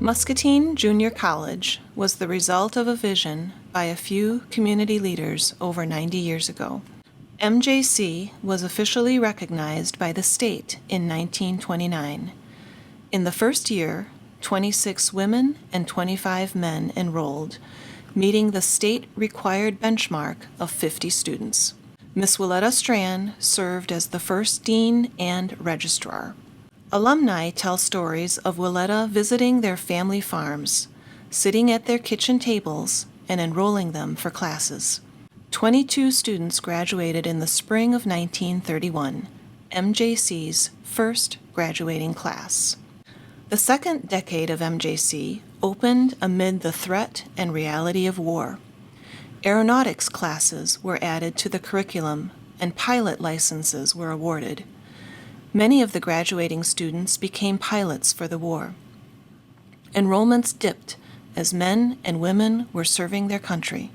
Muscatine Junior College was the result of a vision by a few community leaders over 90 years ago. MJC was officially recognized by the state in 1929. In the first year, 26 women and 25 men enrolled, meeting the state-required benchmark of 50 students. Miss Willetta Strand served as the first dean and registrar. Alumni tell stories of Willetta visiting their family farms, sitting at their kitchen tables, and enrolling them for classes. 22 students graduated in the spring of 1931, MJC's first graduating class. The second decade of MJC opened amid the threat and reality of war. Aeronautics classes were added to the curriculum, and pilot licenses were awarded. Many of the graduating students became pilots for the war. Enrollments dipped as men and women were serving their country.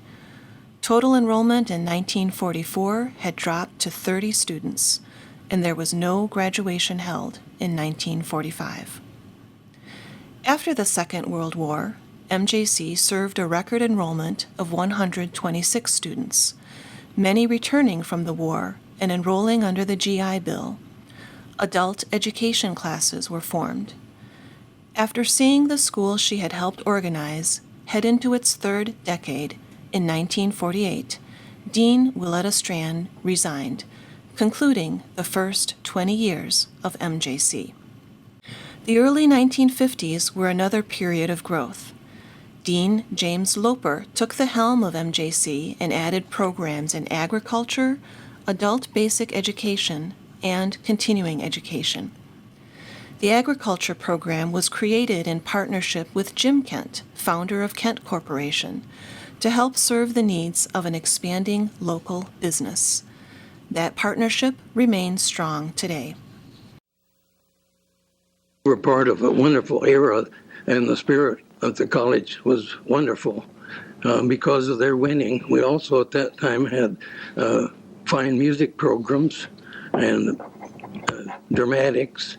Total enrollment in 1944 had dropped to 30 students, and there was no graduation held in 1945. After the Second World War, MJC served a record enrollment of 126 students, many returning from the war and enrolling under the GI Bill. Adult education classes were formed. After seeing the school she had helped organize head into its third decade in 1948, Dean Willetta Strand resigned, concluding the first 20 years of MJC. The early 1950s were another period of growth. Dean James Loper took the helm of MJC and added programs in agriculture, adult basic education, and continuing education. The agriculture program was created in partnership with Jim Kent, founder of Kent Corporation, to help serve the needs of an expanding local business. That partnership remains strong today. We're part of a wonderful era, and the spirit of the college was wonderful because of their winning. We also at that time had fine music programs and dramatics,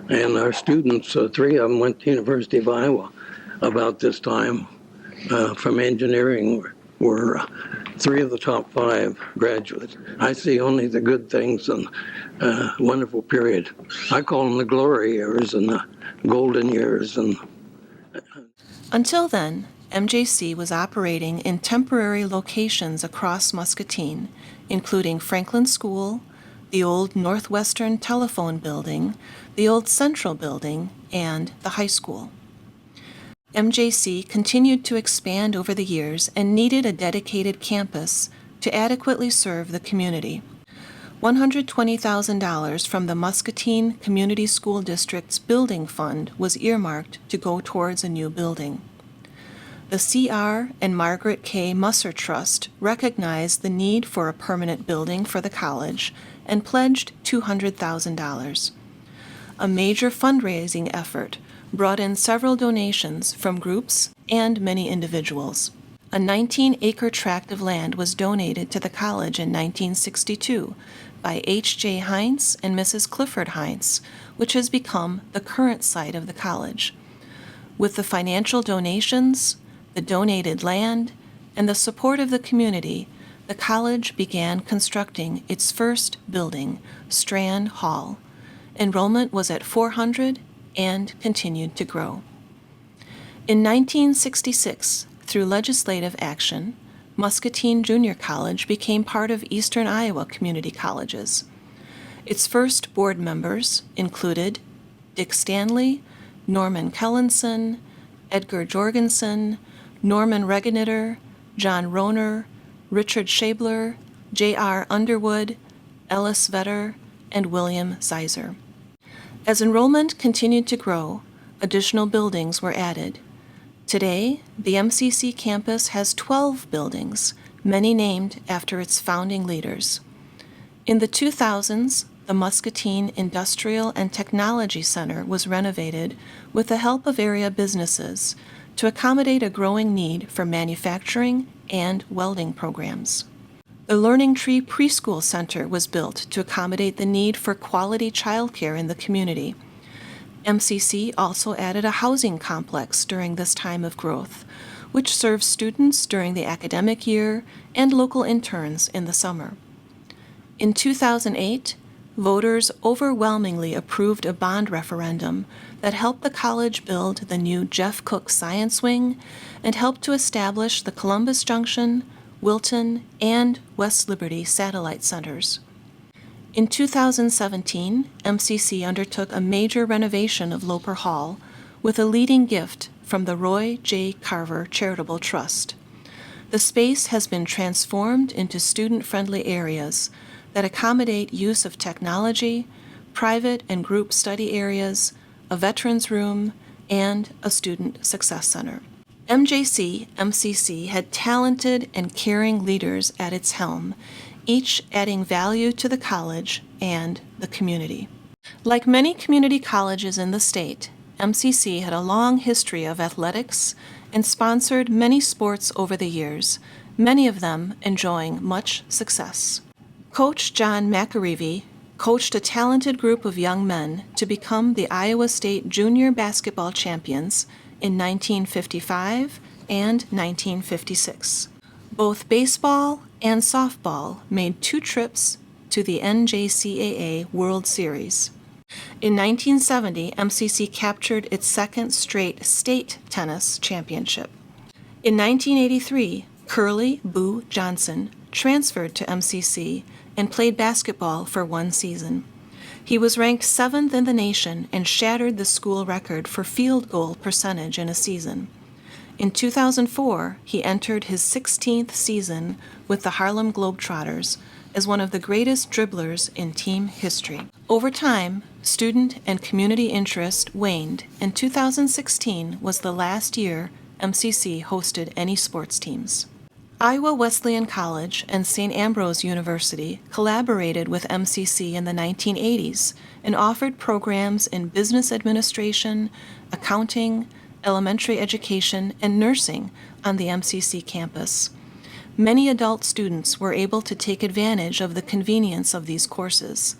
and our students, 3 of them went to University of Iowa about this time. From engineering were 3 of the top 5 graduates. I see only the good things and wonderful period. I call them the glory years and the golden years. Until then, MJC was operating in temporary locations across Muscatine, including Franklin School, the old Northwestern Telephone Building, the old Central Building, and the high school. MJC continued to expand over the years and needed a dedicated campus to adequately serve the community. $120,000 from the Muscatine Community School District's building fund was earmarked to go towards a new building. The C.R. and Margaret K. Musser Trust recognized the need for a permanent building for the college and pledged $200,000. A major fundraising effort brought in several donations from groups and many individuals. A 19-acre tract of land was donated to the college in 1962 by H.J. Heinz and Mrs. Clifford Heinz, which has become the current site of the college. With the financial donations, the donated land, and the support of the community, the college began constructing its first building, Strand Hall. Enrollment was at 400 and continued to grow. In 1966, through legislative action, Muscatine Junior College became part of Eastern Iowa Community Colleges. Its first board members included Dick Stanley, Norman Kellenson, Edgar Jorgensen, Norman Regenitter, John Rohner, Richard Schabler, J.R. Underwood, Ellis Vetter, and William Zeiser. As enrollment continued to grow, additional buildings were added. Today, the MCC campus has 12 buildings, many named after its founding leaders. In the 2000s, the Muscatine Industrial and Technology Center was renovated with the help of area businesses to accommodate a growing need for manufacturing and welding programs. The Learning Tree Preschool Center was built to accommodate the need for quality childcare in the community. MCC also added a housing complex during this time of growth, which serves students during the academic year and local interns in the summer. In 2008, voters overwhelmingly approved a bond referendum that helped the college build the new Jeff Cook Science Wing and helped to establish the Columbus Junction, Wilton, and West Liberty satellite centers. In 2017, MCC undertook a major renovation of Loper Hall with a leading gift from the Roy J. Carver Charitable Trust. The space has been transformed into student-friendly areas that accommodate use of technology, private and group study areas, a veterans room, and a student success center. MCC had talented and caring leaders at its helm, each adding value to the college and the community. Like many community colleges in the state, MCC had a long history of athletics and sponsored many sports over the years, many of them enjoying much success. Coach John McAreevy coached a talented group of young men to become the Iowa State Junior Basketball Champions in 1955 and 1956. Both baseball and softball made 2 trips to the NJCAA World Series. In 1970, MCC captured its second straight state tennis championship. In 1983, Curly Boo Johnson transferred to MCC and played basketball for 1 season. He was ranked 7th in the nation and shattered the school record for field goal percentage in a season. In 2004, he entered his 16th season with the Harlem Globetrotters as one of the greatest dribblers in team history. Over time, student and community interest waned, and 2016 was the last year MCC hosted any sports teams. Iowa Wesleyan College and St. Ambrose University collaborated with MCC in the 1980s and offered programs in business administration, accounting, elementary education, and nursing on the MCC campus. Many adult students were able to take advantage of the convenience of these courses.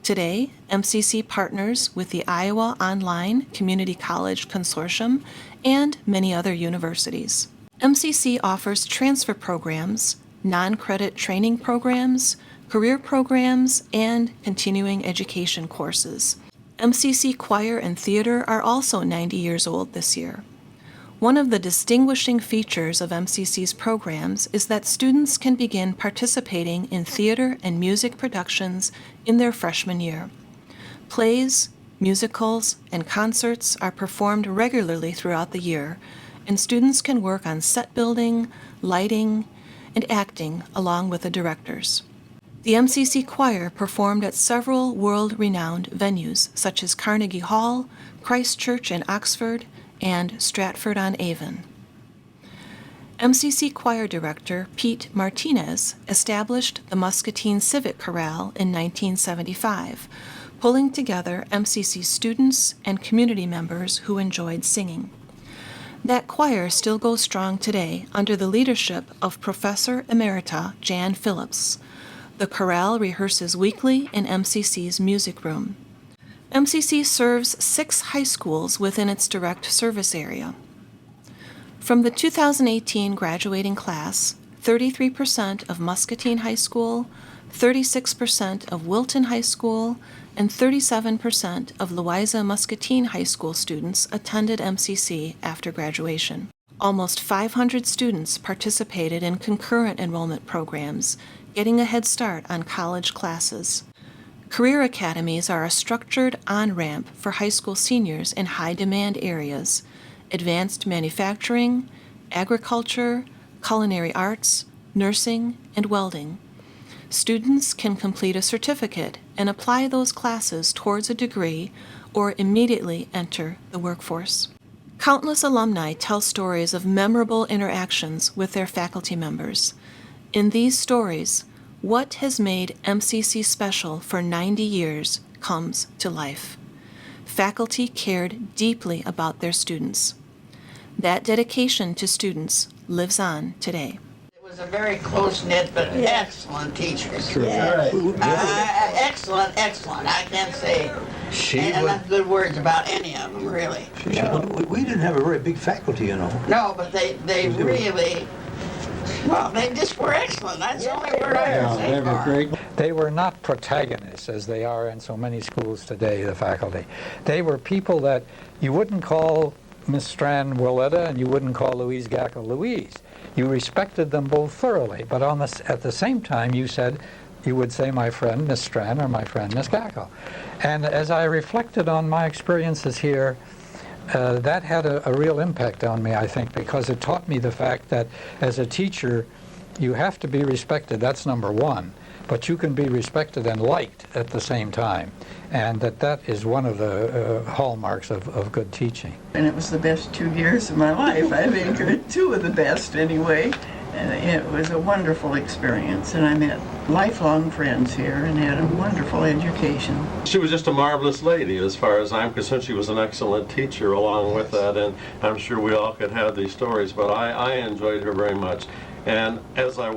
Today, MCC partners with the Iowa Online Community College Consortium and many other universities. MCC offers transfer programs, non-credit training programs, career programs, and continuing education courses. MCC Choir and Theater are also 90 years old this year. One of the distinguishing features of MCC's programs is that students can begin participating in theater and music productions in their freshman year. Plays, musicals, and concerts are performed regularly throughout the year, and students can work on set building, lighting, and acting along with the directors. The MCC Choir performed at several world-renowned venues such as Carnegie Hall, Christ Church in Oxford, and Stratford-on-Avon. MCC Choir Director Pete Martinez established the Muscatine Civic Chorale in 1975, pulling together MCC students and community members who enjoyed singing. That choir still goes strong today under the leadership of Professor Emerita Jan Phillips. The chorale rehearses weekly in MCC's music room. MCC serves 6 high schools within its direct service area. From the 2018 graduating class, 33% of Muscatine High School, 36% of Wilton High School, and 37% of Louisa Muscatine High School students attended MCC after graduation. Almost 500 students participated in concurrent enrollment programs, getting a head start on college classes. Career academies are a structured on-ramp for high school seniors in high-demand areas: advanced manufacturing, agriculture, culinary arts, nursing, and welding. Students can complete a certificate and apply those classes towards a degree or immediately enter the workforce. Countless alumni tell stories of memorable interactions with their faculty members. In these stories, what has made MCC special for 90 years comes to life. Faculty cared deeply about their students. That dedication to students lives on today. It was was a very close-knit but excellent teacher. Yes. Excellent, excellent. I can't say She enough good words about any of them, really. we didn't have a very big faculty, you know. No, but they really, well, they just were excellent. That's the only word I can say for them. They were not protagonists as they are in so many schools today, the faculty. They were people that you wouldn't call Miss Strand Willetta and you wouldn't call Louise Gackle Louise. You respected them both thoroughly, but at the same time you would say my friend Miss Strand or my friend Miss Gackle. And as I reflected on my experiences here, that had a real impact on me, I think, because it taught me the fact that as a teacher, you have to be respected. That's number one. But you can be respected and liked at the same time. And that is one of the hallmarks of good teaching. And it was the best 2 years of my life. I think two of the best anyway. And it was a wonderful experience. And I met lifelong friends here and had a wonderful education. She was just a marvelous lady as far as I'm concerned. She was an excellent teacher along with that. And I'm sure we all could have these stories, but I enjoyed her very much. And as I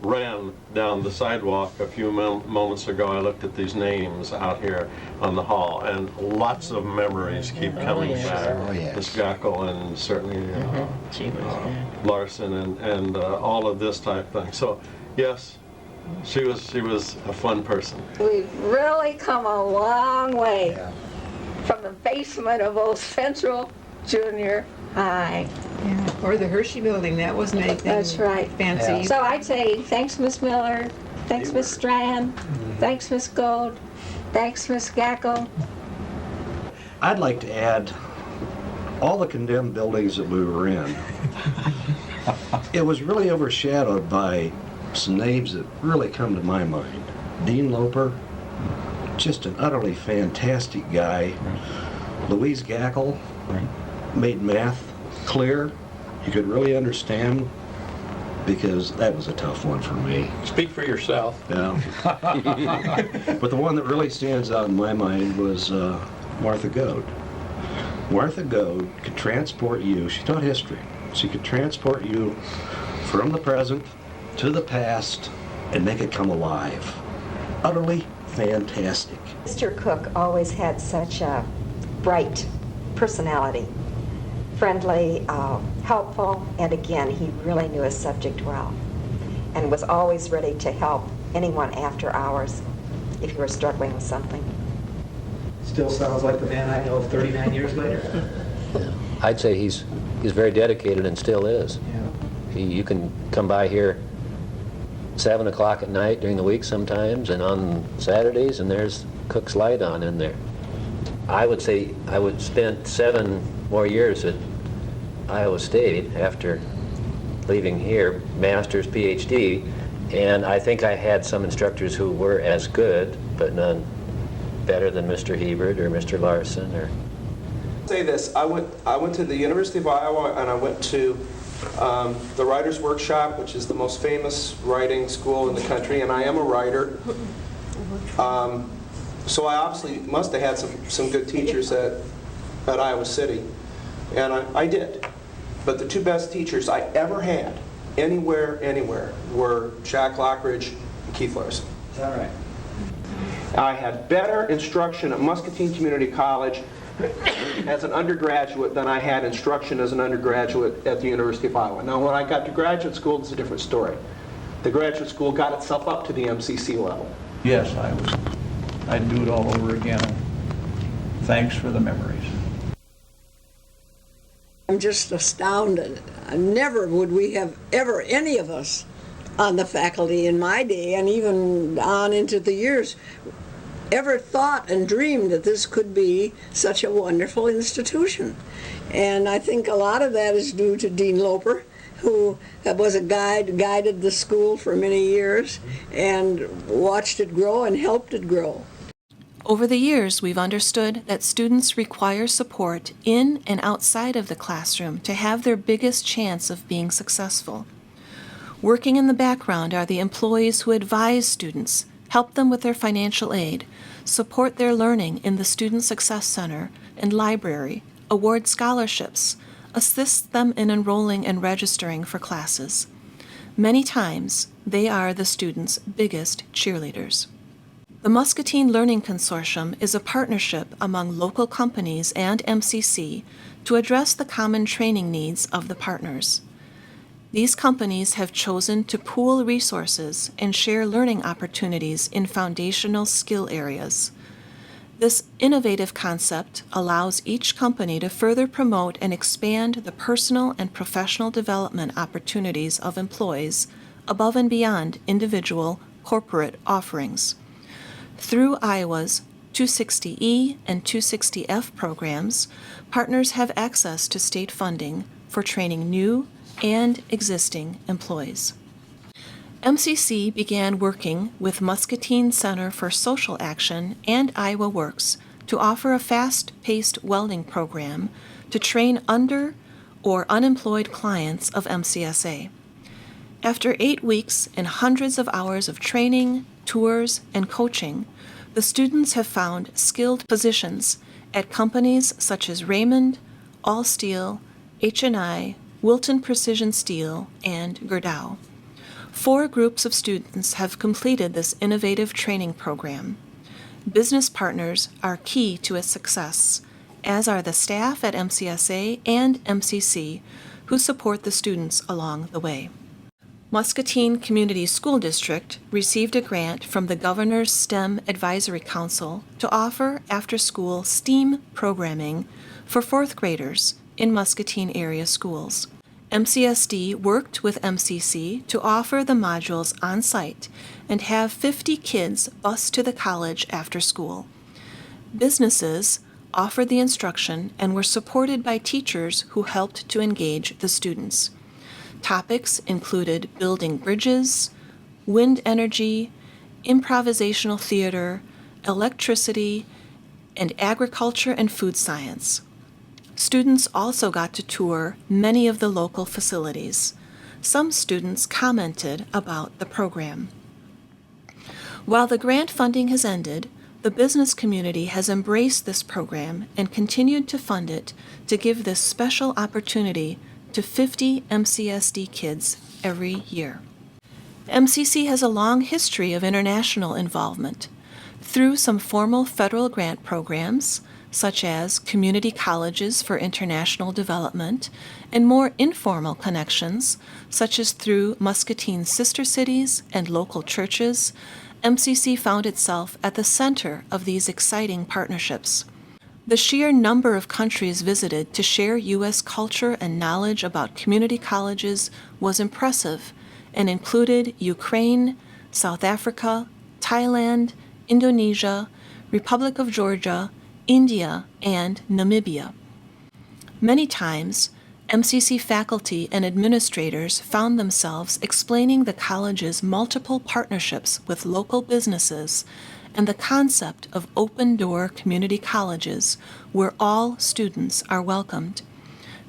ran down the sidewalk a few moments ago, I looked at these names out here on the hall, and lots of memories keep coming back. Oh, yes. Miss Gackle and certainly Larson and all of this type thing. So yes, she was a fun person. We've really come a long way from the basement of Old Central Junior High. Yeah, or the Hershey Building. That wasn't anything That's right. fancy. So I'd say thanks, Miss Miller. Thanks, Miss Strand. Thanks, Miss Gold. Thanks, Miss Gackle. I'd like to add all the condemned buildings that we were in. It was really overshadowed by some names that really come to my mind. Dean Loper, just an utterly fantastic guy. Louise Gackle made math clear. You could really understand, because that was a tough one for me. Speak for yourself. Yeah. But the one that really stands out in my mind was Martha Goad. Martha Goad could transport you, she taught history, she could transport you from the present to the past and make it come alive. Utterly fantastic. Mr. Cook always had such a bright personality. Friendly, helpful, and again, he really knew his subject well and was always ready to help anyone after hours if you were struggling with something. Still sounds like the man I know 39 years later. I'd say he's very dedicated and still is. Yeah. You can come by here 7 o'clock at night during the week sometimes, and on Saturdays, and there's Cook's Light on in there. I would say I would spend 7 more years at Iowa State after leaving here, master's, PhD, and I think I had some instructors who were as good, but none better than Mr. Hebert or Mr. Larson. Or say this, I went to the University of Iowa, and I went to the Writers' Workshop, which is the most famous writing school in the country, and I am a writer. So I obviously must have had some good teachers at Iowa City, and I did. But the two best teachers I ever had, anywhere, were Jack Lockridge and Keith Larson. Is that right? I had better instruction at Muscatine Community College as an undergraduate than I had instruction as an undergraduate at the University of Iowa. Now, when I got to graduate school, it's a different story. The graduate school got itself up to the MCC level. Yes, I'd do it all over again. Thanks for the memories. I'm just astounded. Never would we have ever, any of us on the faculty in my day, and even on into the years, ever thought and dreamed that this could be such a wonderful institution. And I think a lot of that is due to Dean Loper, who was a guided the school for many years and watched it grow and helped it grow. Over the years, we've understood that students require support in and outside of the classroom to have their biggest chance of being successful. Working in the background are the employees who advise students, help them with their financial aid, support their learning in the Student Success Center and library, award scholarships, assist them in enrolling and registering for classes. Many times, they are the students' biggest cheerleaders. The Muscatine Learning Consortium is a partnership among local companies and MCC to address the common training needs of the partners. These companies have chosen to pool resources and share learning opportunities in foundational skill areas. This innovative concept allows each company to further promote and expand the personal and professional development opportunities of employees above and beyond individual corporate offerings. Through Iowa's 260E and 260F programs, partners have access to state funding for training new and existing employees. MCC began working with Muscatine Center for Social Action and Iowa Works to offer a fast-paced welding program to train under or unemployed clients of MCSA. After 8 weeks and hundreds of hours of training, tours, and coaching, the students have found skilled positions at companies such as Raymond, All Steel, H&I, Wilton Precision Steel, and Gerdau. 4 groups of students have completed this innovative training program. Business partners are key to its success, as are the staff at MCSA and MCC who support the students along the way. Muscatine Community School District received a grant from the Governor's STEM Advisory Council to offer after-school STEAM programming for 4th graders in Muscatine area schools. MCSD worked with MCC to offer the modules on site and have 50 kids bused to the college after school. Businesses offered the instruction and were supported by teachers who helped to engage the students. Topics included building bridges, wind energy, improvisational theater, electricity, and agriculture and food science. Students also got to tour many of the local facilities. Some students commented about the program. While the grant funding has ended, the business community has embraced this program and continued to fund it to give this special opportunity to 50 MCSD kids every year. MCC has a long history of international involvement through some formal federal grant programs, such as community colleges for international development, and more informal connections, such as through Muscatine's sister cities and local churches. MCC found itself at the center of these exciting partnerships. The sheer number of countries visited to share U.S. culture and knowledge about community colleges was impressive and included Ukraine, South Africa, Thailand, Indonesia, Republic of Georgia, India, and Namibia. Many times, MCC faculty and administrators found themselves explaining the college's multiple partnerships with local businesses and the concept of open-door community colleges where all students are welcomed.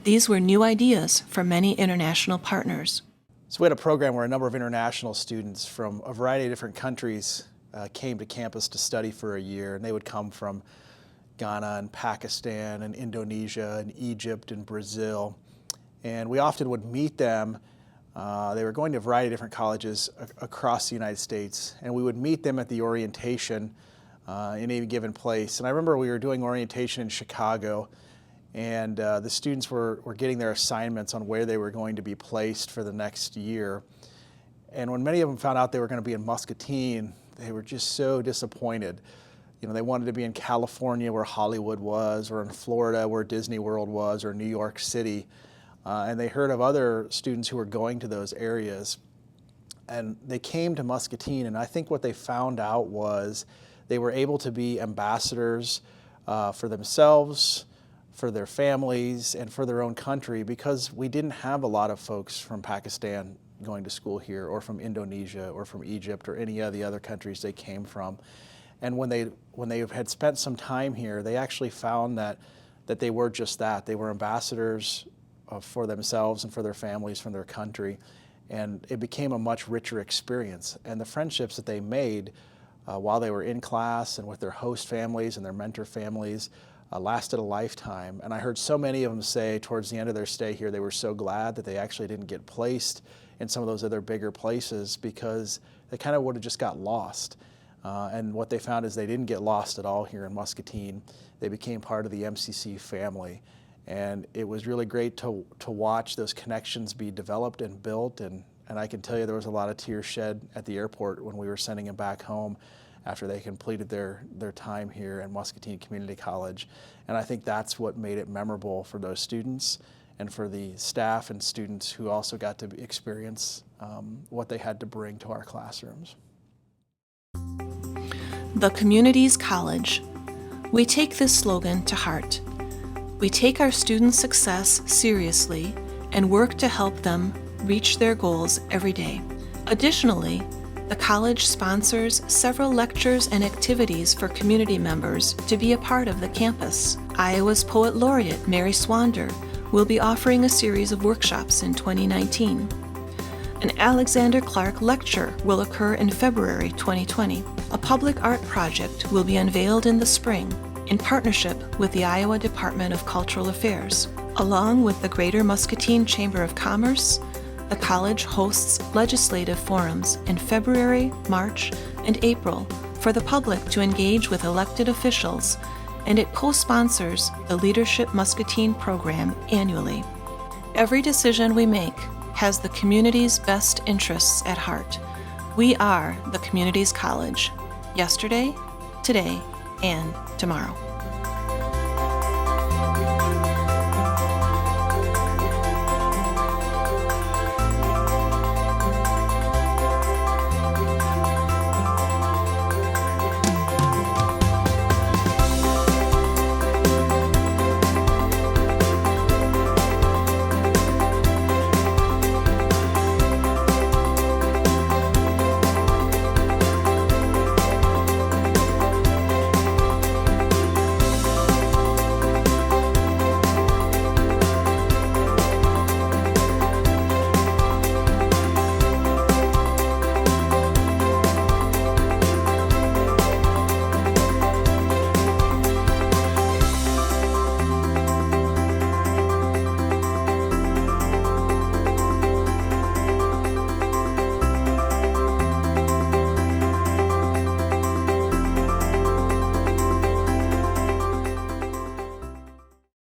These were new ideas for many international partners. So we had a program where a number of international students from a variety of different countries came to campus to study for a year, and they would come from Ghana and Pakistan and Indonesia and Egypt and Brazil. And we often would meet them. They were going to a variety of different colleges across the United States, and we would meet them at the orientation in any given place. And I remember we were doing orientation in Chicago, and the students were getting their assignments on where they were going to be placed for the next year. And when many of them found out they were going to be in Muscatine, they were just so disappointed. You know, they wanted to be in California where Hollywood was, or in Florida where Disney World was, or New York City. And they heard of other students who were going to those areas. And they came to Muscatine, and I think what they found out was they were able to be ambassadors for themselves, for their families, and for their own country, because we didn't have a lot of folks from Pakistan going to school here, or from Indonesia, or from Egypt, or any of the other countries they came from. And when they had spent some time here, they actually found that they were just that. They were ambassadors for themselves and for their families from their country. And it became a much richer experience. And the friendships that they made while they were in class and with their host families and their mentor families lasted a lifetime. And I heard so many of them say towards the end of their stay here, they were so glad that they actually didn't get placed in some of those other bigger places because they kind of would have just got lost. And what they found is they didn't get lost at all here in Muscatine. They became part of the MCC family. And it was really great to watch those connections be developed and built. And I can tell you there was a lot of tears shed at the airport when we were sending them back home after they completed their time here at Muscatine Community College. And I think that's what made it memorable for those students and for the staff and students who also got to experience what they had to bring to our classrooms. The Community's College. We take this slogan to heart. We take our students' success seriously and work to help them reach their goals every day. Additionally, the college sponsors several lectures and activities for community members to be a part of the campus. Iowa's Poet Laureate Mary Swander will be offering a series of workshops in 2019. An Alexander Clark Lecture will occur in February 2020. A public art project will be unveiled in the spring in partnership with the Iowa Department of Cultural Affairs. Along with the Greater Muscatine Chamber of Commerce, the college hosts legislative forums in February, March, and April for the public to engage with elected officials, and it co-sponsors the Leadership Muscatine program annually. Every decision we make has the community's best interests at heart. We are the Community's College, yesterday, today, and tomorrow.